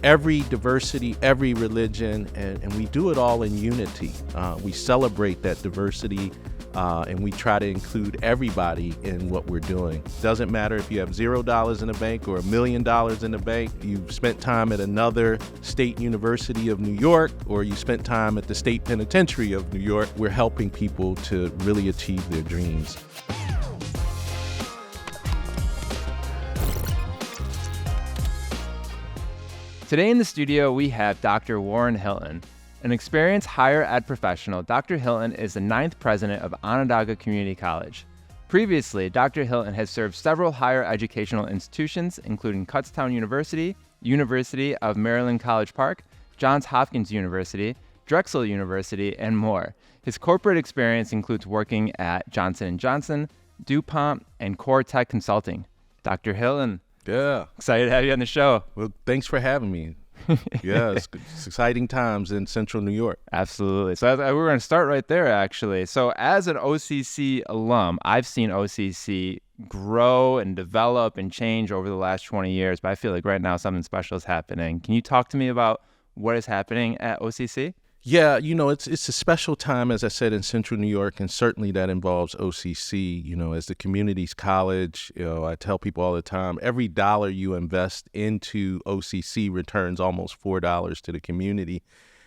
every diversity, every religion, and we do it all in unity. We celebrate that diversity, and we try to include everybody in what we're doing. Doesn't matter if you have $0 in the bank or $1 million in the bank, you've spent time at another state university of New York, or you spent time at the state penitentiary of New York. We're helping people to really achieve their dreams. Today in the studio, we have Dr. Warren Hilton. An experienced higher ed professional, Dr. Hilton is the 9th president of Onondaga Community College. Previously, Dr. Hilton has served several higher educational institutions, including Kutztown University, University of Maryland College Park, Johns Hopkins University, Drexel University, and more. His corporate experience includes working at Johnson & Johnson, DuPont, and Coretech Consulting. Dr. Hilton. Yeah. Excited to have you on the show. Well, thanks for having me. Yeah, it's exciting times in Central New York. Absolutely. So we're going to start right there, actually. So as an OCC alum, I've seen OCC grow and develop and change over the last 20 years, but I feel like right now something special is happening. Can you talk to me about what is happening at OCC? Yeah, it's a special time, as I said, in Central New York, and certainly that involves OCC. As the community's college, I tell people all the time, every dollar you invest into OCC returns almost $4 to the community.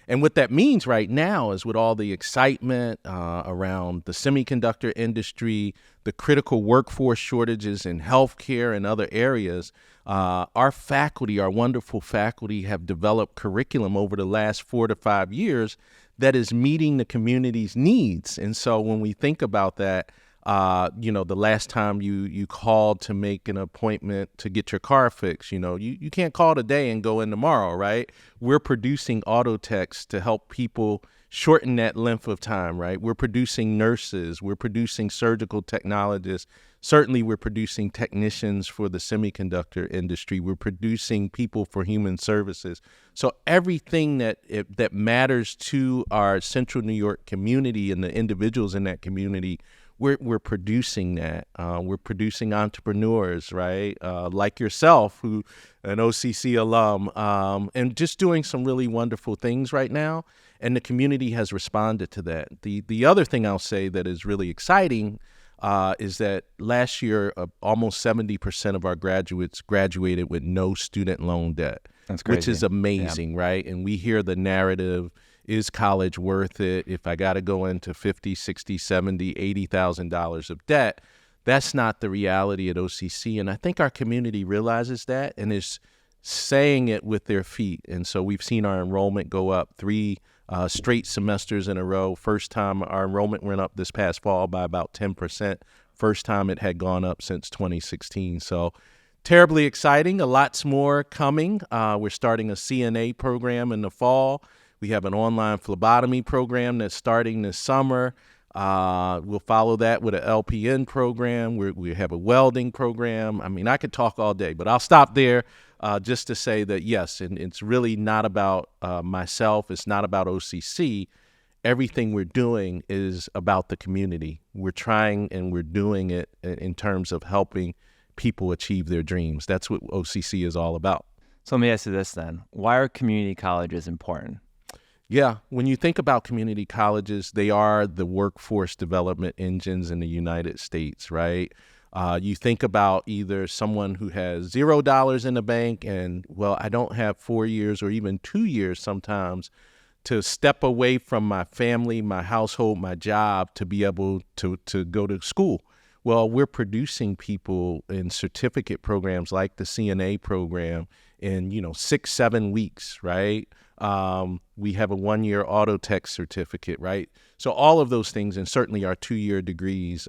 And what that means right now is with all the excitement around the semiconductor industry, the critical workforce shortages in healthcare and other areas, our faculty, our wonderful faculty, have developed curriculum over the last 4 to 5 years that is meeting the community's needs. And so when we think about that, the last time you called to make an appointment to get your car fixed, you can't call today and go in tomorrow, right? We're producing auto techs to help people shorten that length of time, right? We're producing nurses, we're producing surgical technologists. Certainly, we're producing technicians for the semiconductor industry. We're producing people for human services. So everything that matters to our Central New York community and the individuals in that community, we're producing that. We're producing entrepreneurs, right? Like yourself, who an OCC alum, and just doing some really wonderful things right now. And the community has responded to that. The other thing I'll say that is really exciting is that last year, almost 70% of our graduates graduated with no student loan debt. That's crazy. Which is amazing, right? And we hear the narrative, is college worth it? If I got to go into $50, $60, $70, $80,000 of debt, that's not the reality at OCC. And I think our community realizes that and is saying it with their feet. And so we've seen our enrollment go up 3 straight semesters in a row. First time our enrollment went up this past fall by about 10%. First time it had gone up since 2016. So terribly exciting. A lots more coming. We're starting a CNA program in the fall. We have an online phlebotomy program that's starting this summer. We'll follow that with an LPN program. We have a welding program. I mean, I could talk all day, but I'll stop there just to say that, yes, and it's really not about myself. It's not about OCC. Everything we're doing is about the community. We're trying and we're doing it in terms of helping people achieve their dreams. That's what OCC is all about. So let me ask you this then. Why are community colleges important? Yeah, when you think about community colleges, they are the workforce development engines in the United States, right? You think about either someone who has $0 in the bank and, well, I don't have 4 years or even 2 years sometimes to step away from my family, my household, my job to be able to go to school. Well, we're producing people in certificate programs like the CNA program in, 6-7 weeks, right? We have a 1-year auto tech certificate, right? So all of those things, and certainly our 2-year degrees,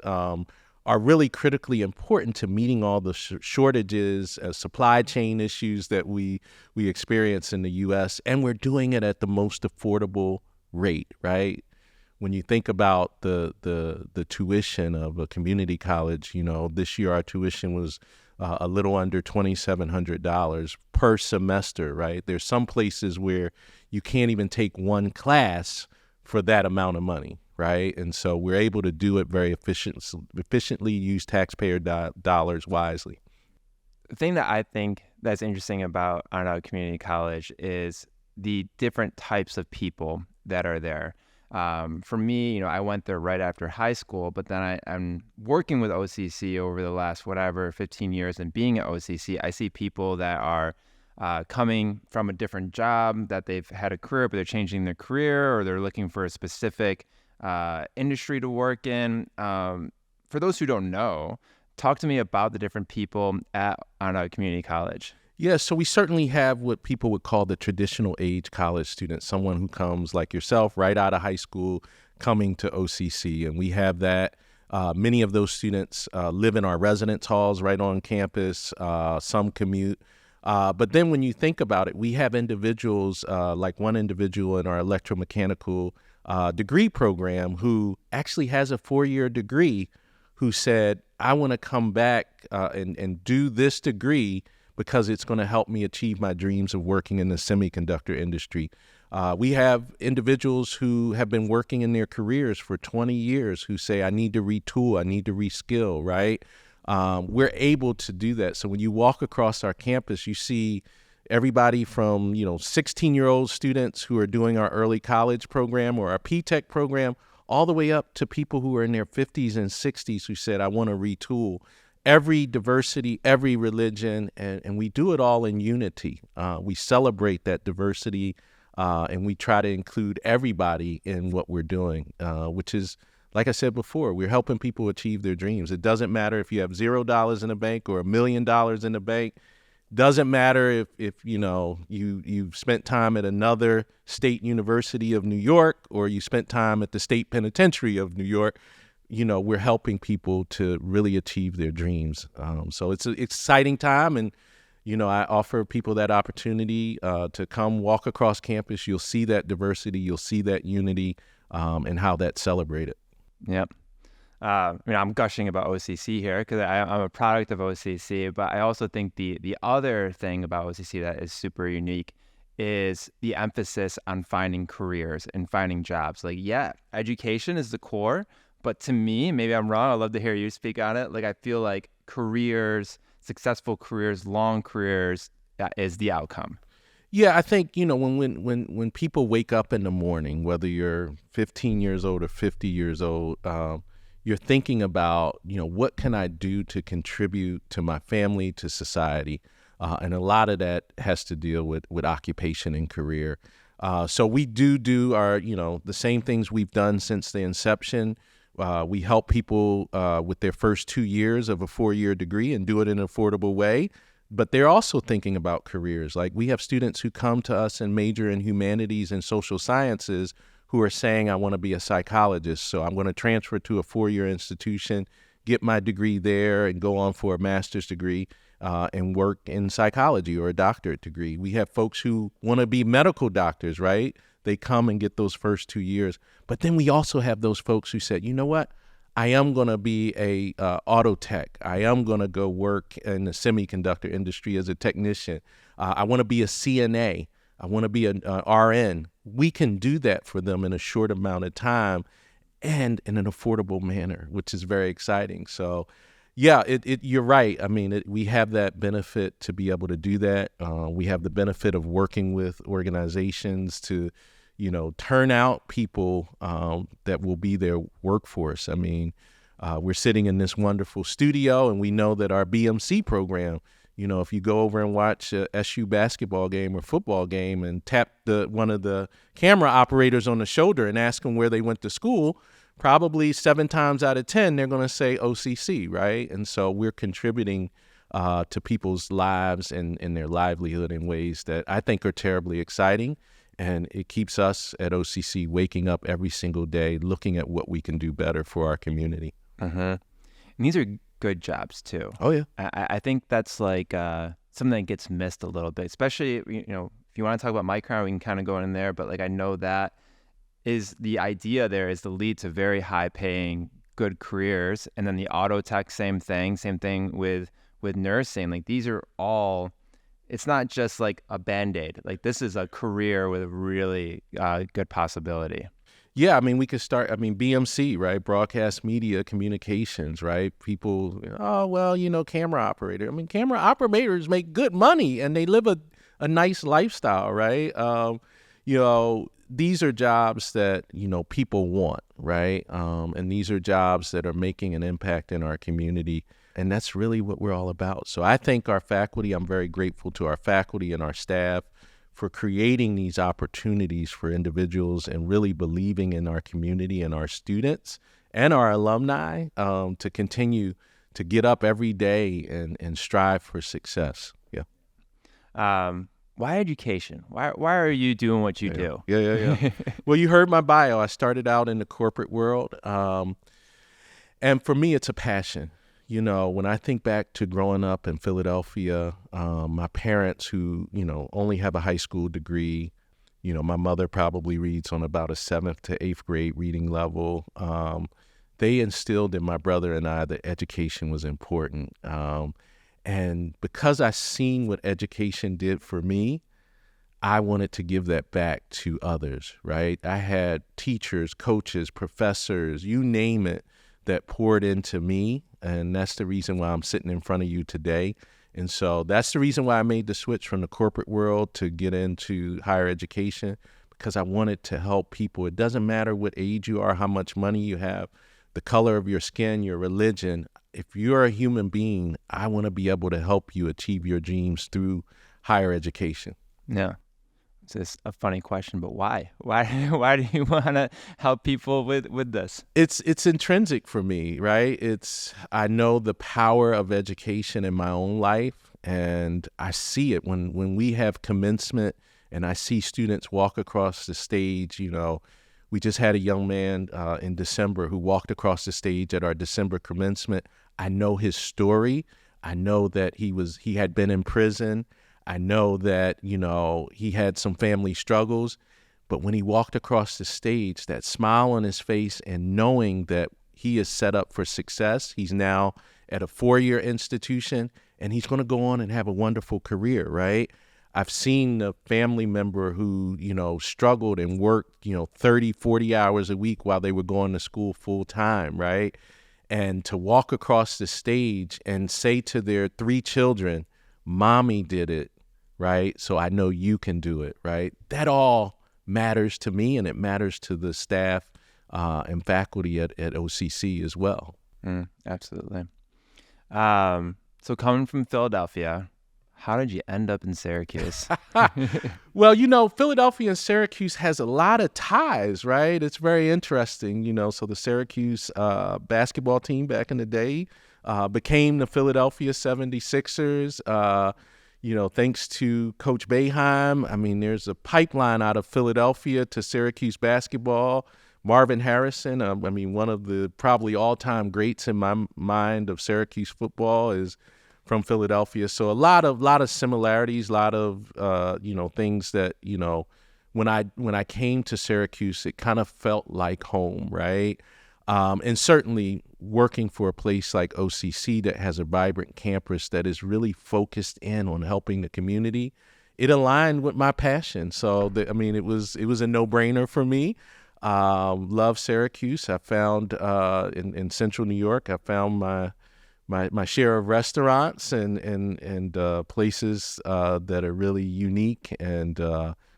are really critically important to meeting all the shortages, supply chain issues that we experience in the U.S., and we're doing it at the most affordable rate, right? When you think about the tuition of a community college, this year our tuition was a little under $2,700 per semester, right? There's some places where you can't even take one class for that amount of money, right? And so we're able to do it very efficiently, use taxpayer dollars wisely. The thing that I think that's interesting about Onondaga Community College is the different types of people that are there. For me, I went there right after high school, but then I'm working with OCC over the last 15 years, and being at OCC, I see people that are coming from a different job, that they've had a career, but they're changing their career, or they're looking for a specific industry to work in. For those who don't know, talk to me about the different people at Onondaga Community College. Yeah, so we certainly have what people would call the traditional age college student, someone who comes like yourself right out of high school coming to OCC. And we have that. Many of those students live in our residence halls right on campus. Some commute. But then when you think about it, we have individuals like one individual in our electromechanical degree program who actually has a 4-year degree who said, I want to come back and do this degree because it's going to help me achieve my dreams of working in the semiconductor industry. We have individuals who have been working in their careers for 20 years who say, I need to retool, I need to reskill, right? We're able to do that. So when you walk across our campus, you see everybody from, 16-year-old students who are doing our early college program or our P-Tech program, all the way up to people who are in their 50s and 60s who said, I want to retool. Every diversity, every religion, and we do it all in unity. We celebrate that diversity, and we try to include everybody in what we're doing, which is, like I said before, we're helping people achieve their dreams. It doesn't matter if you have $0 in the bank or $1 million in the bank. Doesn't matter if you've spent time at another state university of New York or you spent time at the state penitentiary of New York. We're helping people to really achieve their dreams. So it's an exciting time. And, I offer people that opportunity to come walk across campus. You'll see that diversity. You'll see that unity and how that's celebrated. Yep. I'm gushing about OCC here because I'm a product of OCC, but I also think the other thing about OCC that is super unique is the emphasis on finding careers and finding jobs. Education is the core. But to me, maybe I'm wrong, I'd love to hear you speak on it. I feel like careers, successful careers, long careers, that is the outcome. Yeah, I think, when people wake up in the morning, whether you're 15 years old or 50 years old, you're thinking about, what can I do to contribute to my family, to society? And a lot of that has to deal with occupation and career. So we do our, the same things we've done since the inception. We help people with their first 2 years of a 4-year degree and do it in an affordable way. But they're also thinking about careers. Like we have students who come to us and major in humanities and social sciences who are saying, I want to be a psychologist. So I'm going to transfer to a 4-year institution, get my degree there and go on for a master's degree and work in psychology or a doctorate degree. We have folks who want to be medical doctors, right? They come and get those first 2 years. But then we also have those folks who said, you know what? I am going to be a auto tech. I am going to go work in the semiconductor industry as a technician. I want to be a CNA. I want to be an RN. We can do that for them in a short amount of time and in an affordable manner, which is very exciting. So, yeah, you're right. I mean, we have that benefit to be able to do that. We have the benefit of working with organizations to turn out people that will be their workforce. I mean, we're sitting in this wonderful studio, and we know that our BMC program, if you go over and watch a SU basketball game or football game and tap one of the camera operators on the shoulder and ask them where they went to school, probably 7 times out of 10, they're going to say OCC, right? And so we're contributing to people's lives and their livelihood in ways that I think are terribly exciting. And it keeps us at OCC waking up every single day, looking at what we can do better for our community. And these are good jobs too. Oh, yeah. I think that's something that gets missed a little bit, especially, if you want to talk about Micron, we can kind of go in there. But I know that is the idea there is to lead to very high paying, good careers. And then the auto tech, same thing with nursing. These are all, it's not just a Band-Aid. This is a career with a really good possibility. Yeah, I mean, we could start, I mean, BMC, right? Broadcast media communications, right? People, oh, well, camera operator. I mean, camera operators make good money and they live a nice lifestyle, right? These are jobs that, people want, right? And these are jobs that are making an impact in our community. And that's really what we're all about. So I thank our faculty. I'm very grateful to our faculty and our staff for creating these opportunities for individuals and really believing in our community and our students and our alumni to continue to get up every day and strive for success. Yeah. Why education? Why are you doing what you do? Yeah. Well, you heard my bio. I started out in the corporate world. And for me, it's a passion. When I think back to growing up in Philadelphia, my parents who, only have a high school degree, my mother probably reads on about a 7th to 8th grade reading level. They instilled in my brother and I that education was important. And because I seen what education did for me, I wanted to give that back to others, right? I had teachers, coaches, professors, you name it, that poured into me. And that's the reason why I'm sitting in front of you today. And so that's the reason why I made the switch from the corporate world to get into higher education, because I wanted to help people. It doesn't matter what age you are, how much money you have, the color of your skin, your religion. If you're a human being, I want to be able to help you achieve your dreams through higher education. Yeah. It's just a funny question, but why? Why do you want to help people with this? It's intrinsic for me, right? I know the power of education in my own life, and I see it when we have commencement and I see students walk across the stage. We just had a young man in December who walked across the stage at our December commencement. I know his story. I know that he had been in prison. I know that, he had some family struggles, but when he walked across the stage, that smile on his face and knowing that he is set up for success, he's now at a 4-year institution and he's going to go on and have a wonderful career, right? I've seen a family member who, struggled and worked, 30, 40 hours a week while they were going to school full time, right? And to walk across the stage and say to their 3 children, Mommy did it, right? So I know you can do it, right? That all matters to me, and it matters to the staff and faculty at OCC as well. Absolutely. So coming from Philadelphia, how did you end up in Syracuse? Well, Philadelphia and Syracuse has a lot of ties, right? It's very interesting, so the Syracuse basketball team back in the day became the Philadelphia 76ers, thanks to Coach Boeheim. I mean, there's a pipeline out of Philadelphia to Syracuse basketball. Marvin Harrison, one of the probably all-time greats in my mind of Syracuse football is from Philadelphia. So a lot of similarities, a lot of, things that, when I came to Syracuse, it kind of felt like home, right? And certainly working for a place like OCC that has a vibrant campus that is really focused in on helping the community, it aligned with my passion. So, it was a no-brainer for me. Love Syracuse. I found in Central New York, I found my share of restaurants and places that are really unique, and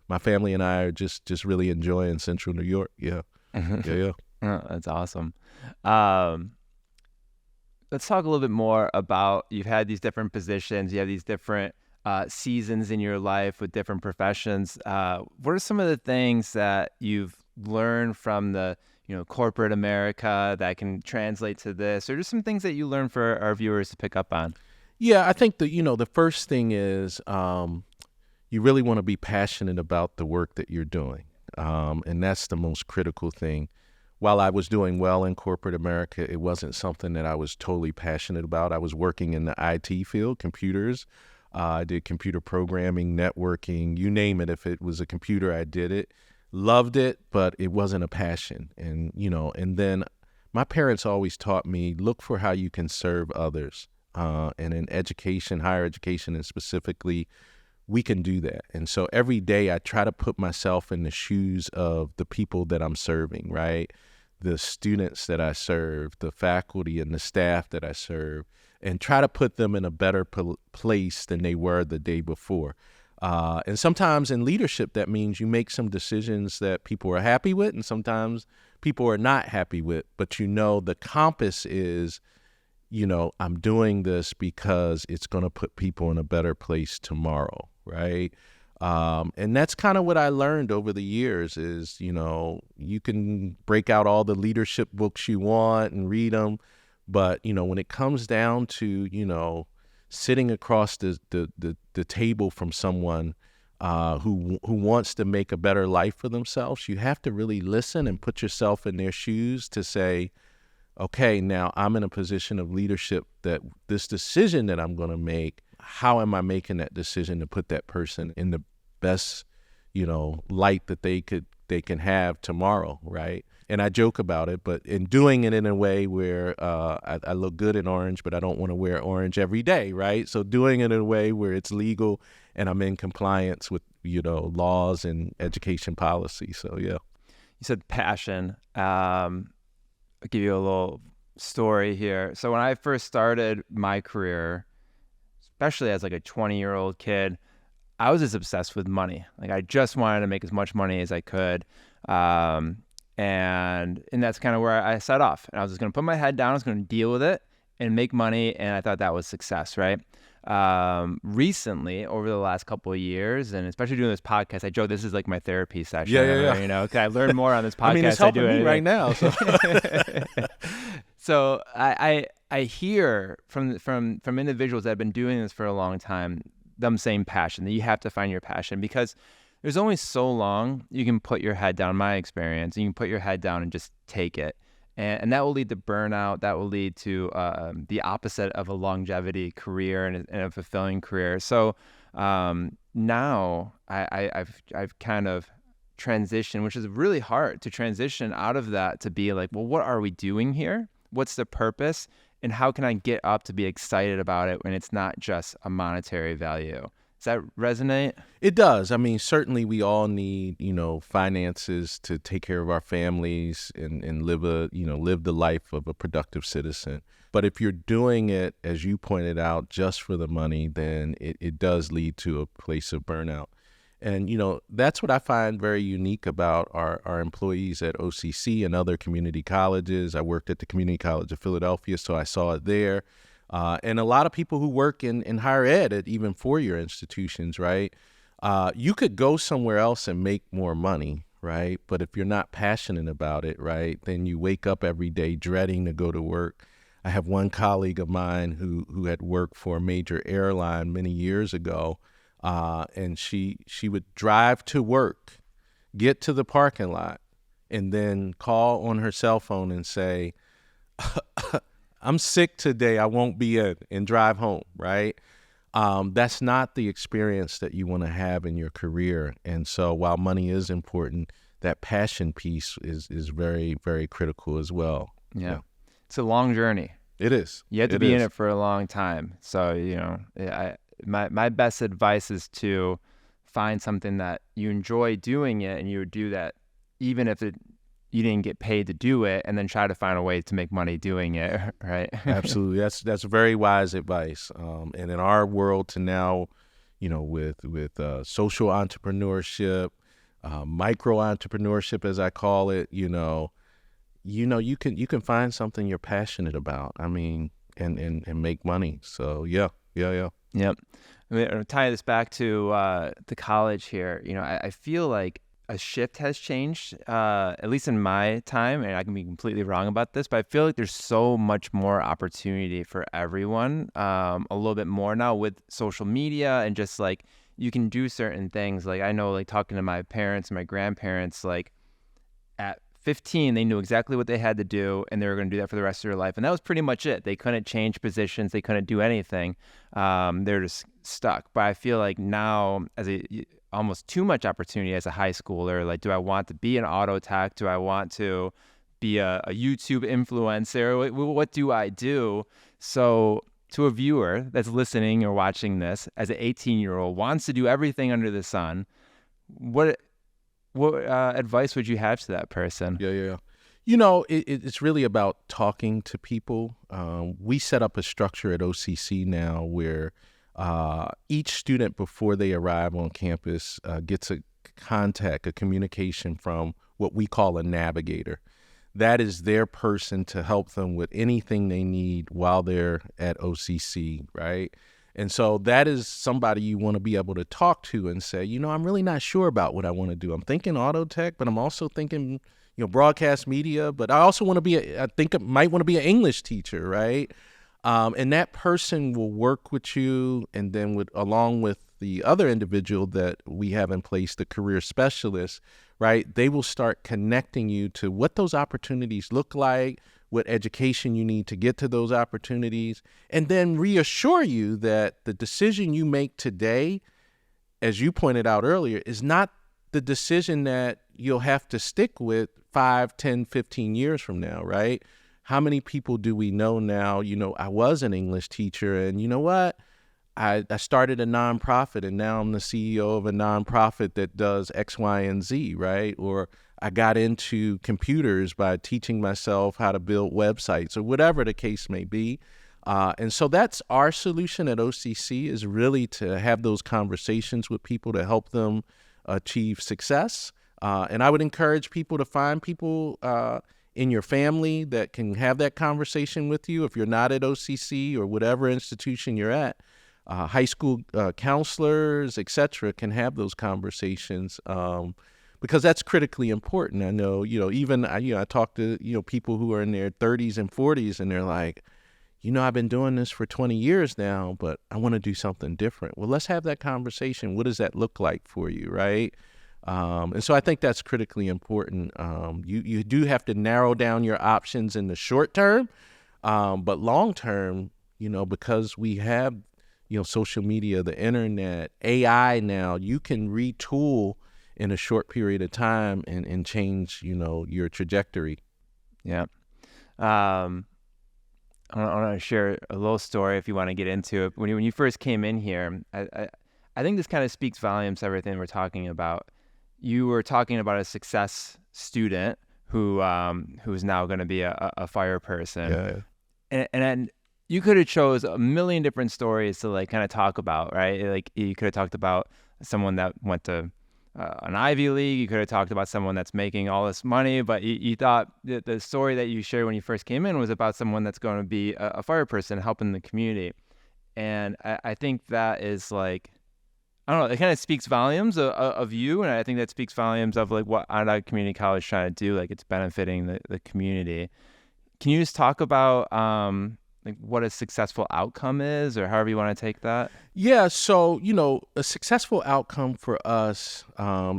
my family and I are just really enjoying Central New York. Yeah. Yeah. Oh, that's awesome. Let's talk a little bit more about, you've had these different positions, you have these different seasons in your life with different professions. What are some of the things that you've learned from the corporate America that can translate to this, or just some things that you learn for our viewers to pick up on? Yeah, I think the first thing is you really want to be passionate about the work that you're doing, and that's the most critical thing. While I was doing well in corporate America, it wasn't something that I was totally passionate about. I was working in the IT field, computers. I did computer programming, networking, you name it. If it was a computer, I did it. Loved it, but it wasn't a passion. And, and then my parents always taught me, look for how you can serve others. And in education, higher education, and specifically we can do that. And so every day I try to put myself in the shoes of the people that I'm serving, right? The students that I serve, the faculty and the staff that I serve, and try to put them in a better place than they were the day before. And sometimes in leadership, that means you make some decisions that people are happy with, and sometimes people are not happy with. But the compass is, I'm doing this because it's going to put people in a better place tomorrow, right? And that's kind of what I learned over the years is, you can break out all the leadership books you want and read them. But, when it comes down to, sitting across the table from someone who wants to make a better life for themselves, you have to really listen and put yourself in their shoes to say, okay, now I'm in a position of leadership that this decision that I'm going to make, how am I making that decision to put that person in the best, light that they can have tomorrow, right? And I joke about it, but in doing it in a way where I look good in orange, but I don't want to wear orange every day, right? So doing it in a way where it's legal and I'm in compliance with, laws and education policy. So, yeah. You said passion. I'll give you a little story here. So when I first started my career, especially as like a 20-year-old kid, I was just obsessed with money. Like I just wanted to make as much money as I could. And that's kind of where I set off. And I was just going to put my head down. I was going to deal with it and make money. And I thought that was success, right? Recently, over the last couple of years, and especially doing this podcast, I joke this is like my therapy session. Yeah. 'Cause I learn more on this podcast. I mean, it's helping me right now. So, so I hear from individuals that have been doing this for a long time, them saying passion, that you have to find your passion because there's only so long you can put your head down, in my experience, and you can put your head down and just take it. And that will lead to burnout. That will lead to the opposite of a longevity career and a fulfilling career. So now I've kind of transitioned, which is really hard to transition out of that to be like, well, what are we doing here? What's the purpose? And how can I get up to be excited about it when it's not just a monetary value? Does that resonate? It does. I mean, certainly we all need, finances to take care of our families and live the life of a productive citizen. But if you're doing it, as you pointed out, just for the money, then it does lead to a place of burnout. And, that's what I find very unique about our employees at OCC and other community colleges. I worked at the Community College of Philadelphia, so I saw it there. And a lot of people who work in higher ed at even four-year institutions, right? You could go somewhere else and make more money, right? But if you're not passionate about it, right, then you wake up every day dreading to go to work. I have one colleague of mine who had worked for a major airline many years ago, and she would drive to work, get to the parking lot, and then call on her cell phone and say, I'm sick today, I won't be in, and drive home, right? That's not the experience that you want to have in your career. And so while money is important, that passion piece is very, very critical as well. Yeah. It's a long journey. It is. You have to be in it for a long time. So, my best advice is to find something that you enjoy doing it, and you would do that even if you didn't get paid to do it, and then try to find a way to make money doing it, right? Absolutely. That's very wise advice. And in our world to now, with social entrepreneurship, micro entrepreneurship, as I call it, you can find something you're passionate about. I mean, and make money. So yeah. Yep. I'm going to tie this back to the college here. I feel like a shift has changed, at least in my time, and I can be completely wrong about this, but I feel like there's so much more opportunity for everyone, a little bit more now with social media, and just like you can do certain things. Like I know, like talking to my parents and my grandparents, like at 15, they knew exactly what they had to do, and they were going to do that for the rest of their life. And that was pretty much it. They couldn't change positions. They couldn't do anything. They're just stuck. But I feel like now, as almost too much opportunity as a high schooler, like, do I want to be an auto tech? Do I want to be a YouTube influencer? What do I do? So to a viewer that's listening or watching this as an 18-year-old wants to do everything under the sun, what advice would you have to that person? Yeah. It's really about talking to people. We set up a structure at OCC now where each student before they arrive on campus gets a communication from what we call a navigator. That is their person to help them with anything they need while they're at OCC, right? And so that is somebody you want to be able to talk to and say, I'm really not sure about what I want to do. I'm thinking auto tech, but I'm also thinking, broadcast media, but I also want to I might want to be an English teacher, right? And that person will work with you, and then along with the other individual that we have in place, the career specialist, right? They will start connecting you to what those opportunities look like, what education you need to get to those opportunities, and then reassure you that the decision you make today, as you pointed out earlier, is not the decision that you'll have to stick with 5, 10, 15 years from now, right? How many people do we know now? I was an English teacher, and you know what? I started a nonprofit, and now I'm the CEO of a nonprofit that does X, Y, and Z, right? Or I got into computers by teaching myself how to build websites, or whatever the case may be. And so that's our solution at OCC, is really to have those conversations with people to help them achieve success. And I would encourage people to find people in your family that can have that conversation with you. If you're not at OCC or whatever institution you're at, high school counselors, et cetera, can have those conversations because that's critically important. I know, even I talk to, people who are in their 30s and 40s, and they're like, I've been doing this for 20 years now, but I want to do something different. Well, let's have that conversation. What does that look like for you, right? And so I think that's critically important. You do have to narrow down your options in the short term, but long term, because we have, social media, the internet, AI now, you can retool in a short period of time and change, your trajectory. Yeah. I want to share a little story if you want to get into it. When you first came in here, I think this kind of speaks volumes to everything we're talking about. You were talking about a success student who is now going to be a fire person. Yeah. And you could have chose a million different stories to kind of talk about, right? Like you could have talked about someone that went to an Ivy League. You could have talked about someone that's making all this money, but you thought the story that you shared when you first came in was about someone that's going to be a fire person helping the community. And I think that is I don't know, it kind of speaks volumes of you, and I think that speaks volumes of what Onondaga Community College is trying to do, it's benefiting the community. Can you just talk about what a successful outcome is, or however you want to take that? Yeah, so, a successful outcome for us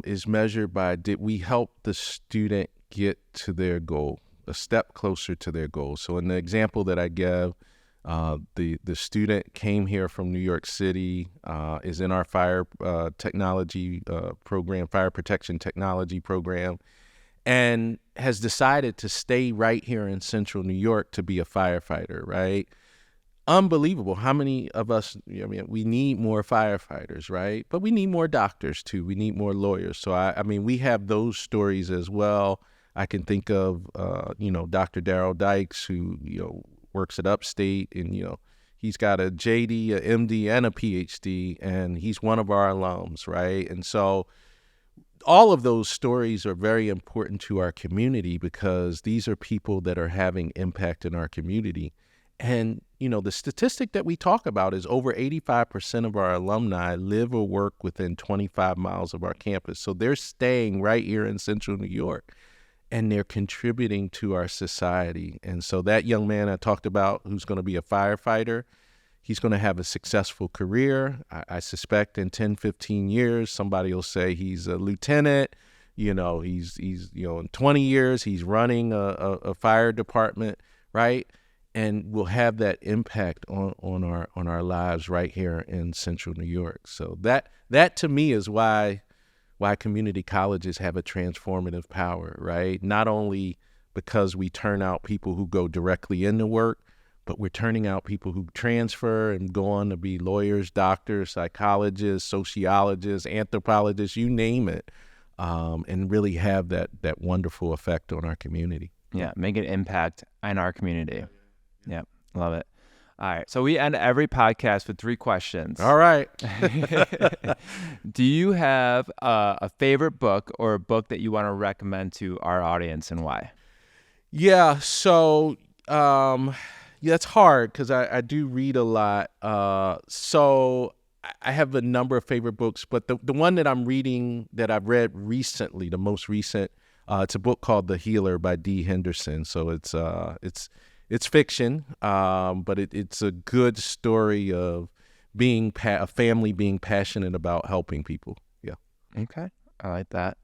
is measured by, did we help the student get to their goal, a step closer to their goal? So in the example that I gave, the student came here from New York City, is in our fire technology program, fire protection technology program, and has decided to stay right here in central New York to be a firefighter, right? Unbelievable. How many of us, we need more firefighters, right? But we need more doctors too. We need more lawyers. So we have those stories as well. I can think of, Dr. Darrell Dykes, who, works at Upstate, and, he's got a JD, a MD, and a PhD, and he's one of our alums, right? And so all of those stories are very important to our community because these are people that are having impact in our community. And, the statistic that we talk about is over 85% of our alumni live or work within 25 miles of our campus. So they're staying right here in central New York, and they're contributing to our society. And so that young man I talked about, who's going to be a firefighter, he's going to have a successful career. I suspect in 10, 15 years, somebody will say he's a lieutenant. He's in 20 years, he's running a fire department, right? And we'll have that impact on our lives right here in central New York. So that to me is why community colleges have a transformative power, right? Not only because we turn out people who go directly into work, but we're turning out people who transfer and go on to be lawyers, doctors, psychologists, sociologists, anthropologists, you name it, and really have that wonderful effect on our community. Yeah, make an impact in our community. Yeah, love it. All right, so we end every podcast with 3 questions. All right. Do you have a favorite book or a book that you want to recommend to our audience, and why? Yeah, so it's hard because I do read a lot. So I have a number of favorite books, but the one that I'm reading that I've read recently, the most recent, it's a book called The Healer by D. Henderson. So it's fiction, but it's a good story of being a family being passionate about helping people. Yeah. Okay, I like that.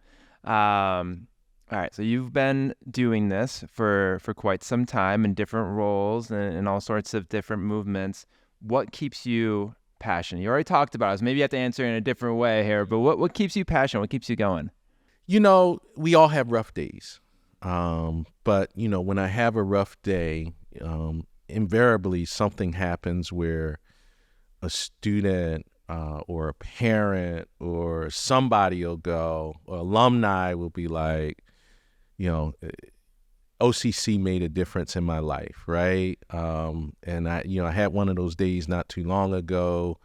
All right, so you've been doing this for quite some time in different roles and all sorts of different movements. What keeps you passionate? You already talked about it, so maybe you have to answer in a different way here, but what keeps you passionate? What keeps you going? We all have rough days. But when I have a rough day, invariably something happens where a student or a parent or somebody will go, or alumni will be like, OCC made a difference in my life, right? And I had one of those days not too long ago,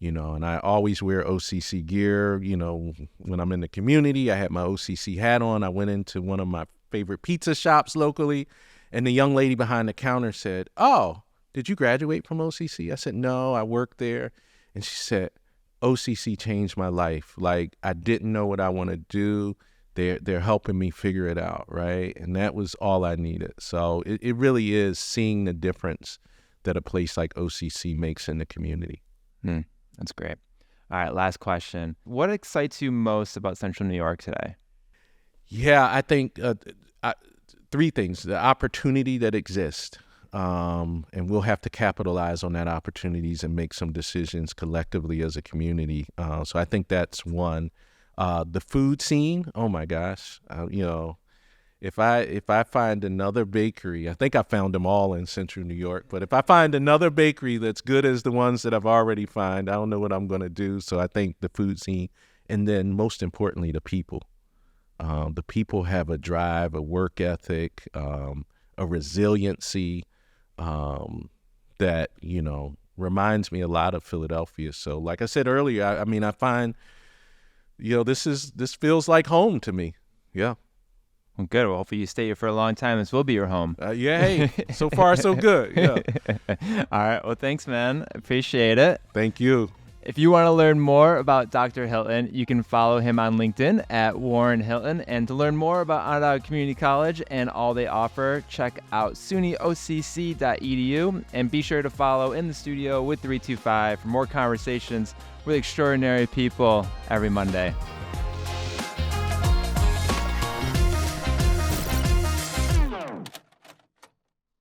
and I always wear OCC gear, when I'm in the community. I had my OCC hat on. I went into one of my favorite pizza shops locally, and the young lady behind the counter said, "Oh, did you graduate from OCC?" I said, "No, I worked there." And she said, "OCC changed my life. Like, I didn't know what I want to do. They're helping me figure it out," right? And that was all I needed. So it really is seeing the difference that a place like OCC makes in the community. That's great. All right, last question. What excites you most about Central New York today? Yeah, I think 3 things. The opportunity that exists, and we'll have to capitalize on that opportunities and make some decisions collectively as a community. So I think that's one. The food scene, oh my gosh, if I find another bakery, I think I found them all in Central New York, but if I find another bakery that's good as the ones that I've already found, I don't know what I'm going to do. So I think the food scene, and then most importantly, the people. The people have a drive, a work ethic, a resiliency that, reminds me a lot of Philadelphia. So like I said earlier, I find, this feels like home to me. Yeah. Well, good. Well, hopefully you stay here for a long time. This will be your home. Hey, so far so good. Yeah. All right. Well, thanks, man. Appreciate it. Thank you. If you want to learn more about Dr. Hilton, you can follow him on LinkedIn at Warren Hilton. And to learn more about Onondaga Community College and all they offer, check out sunyocc.edu. And be sure to follow In the Studio with 325 for more conversations with extraordinary people every Monday.